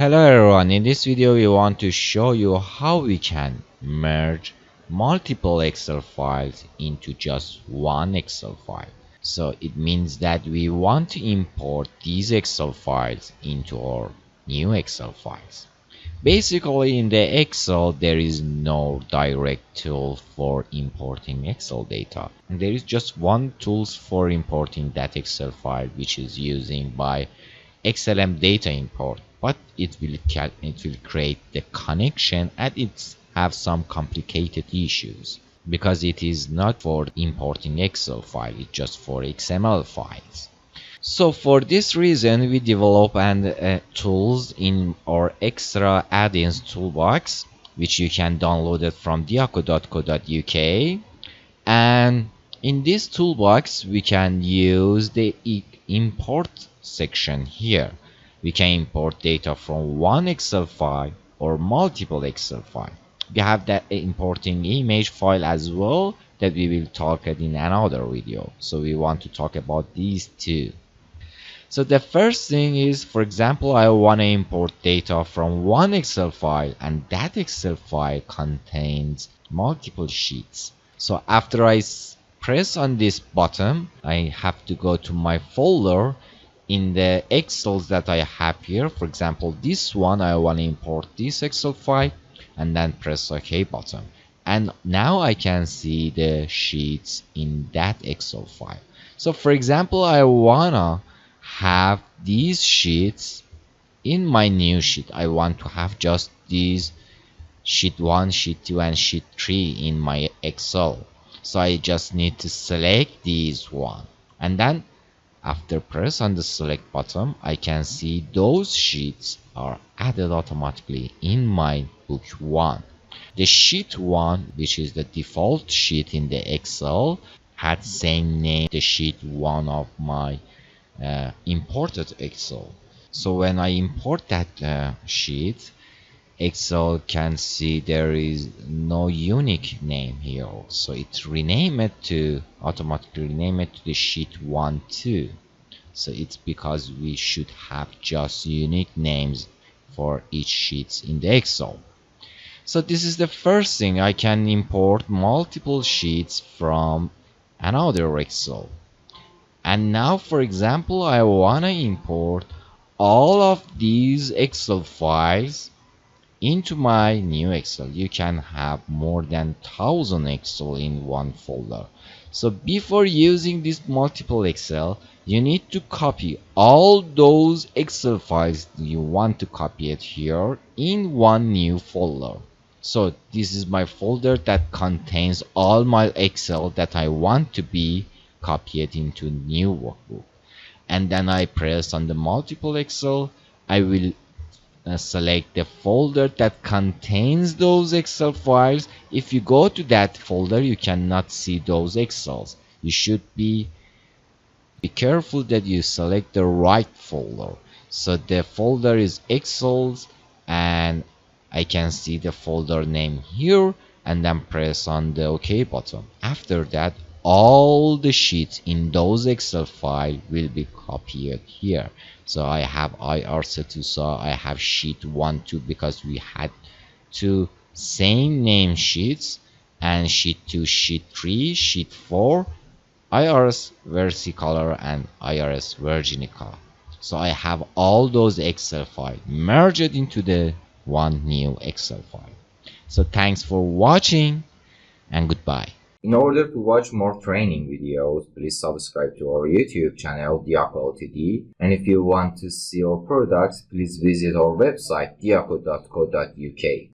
Hello everyone, in this video we want to show you how we can merge multiple Excel files into just one Excel file. So it means that we want to import these Excel files into our new Excel files. Basically in the Excel there is no direct tool for importing Excel data. There is just one tool for importing that Excel file, which is using by XLM data import, but it will create the connection and it have some complicated issues because it is not for importing Excel file, it's just for XML files. So for this reason we develop tools in our extra add-ins toolbox, which you can download it from diaco.co.uk, and in this toolbox we can use the import section here. We can import data from one Excel file or multiple Excel file. We have that importing image file as well that we will talk about in another video. So we want to talk about these two. So the first thing is, for example, I want to import data from one Excel file and that Excel file contains multiple sheets. So after I press on this button, I have to go to my folder in the Excels that I have here. For example, this one, I want to import this Excel file and then press OK button. And now I can see the sheets in that Excel file. So for example, I wanna have these sheets in my new sheet. I want to have just these sheet 1, sheet 2 and sheet 3 in my Excel. So I just need to select these one, and then after press on the select button, I can see those sheets are added automatically in my book 1. The sheet 1, which is the default sheet in the Excel, had same name the sheet 1 of my imported Excel. So when I import that sheet, Excel can see there is no unique name here, so it automatically rename it to the sheet 1 2. So it's because we should have just unique names for each sheets in the Excel. So this is the first thing. I can import multiple sheets from another Excel. And now, for example, I want to import all of these Excel files into my new Excel. You can have more than 1000 Excel in one folder. So before using this multiple Excel, you need to copy all those Excel files you want to copy it here in one new folder. So this is my folder that contains all my Excel that I want to be copied into new workbook. And then I press on the multiple Excel. I will select the folder that contains those Excel files. If you go to that folder, you cannot see those Excels. You should be careful that you select the right folder. So the folder is Excels, and I can see the folder name here, and then press on the OK button. After that, all the sheets in those Excel files will be copied here. So I have IR2, so I have sheet 1 2 because we had two same name sheets, and sheet 2, sheet 3, sheet 4, IRS versicolor and IRS virginica. So I have all those Excel files merged into the one new Excel file. So thanks for watching and goodbye. In order to watch more training videos, please subscribe to our YouTube channel Diaco Ltd. And if you want to see our products, please visit our website diaco.co.uk.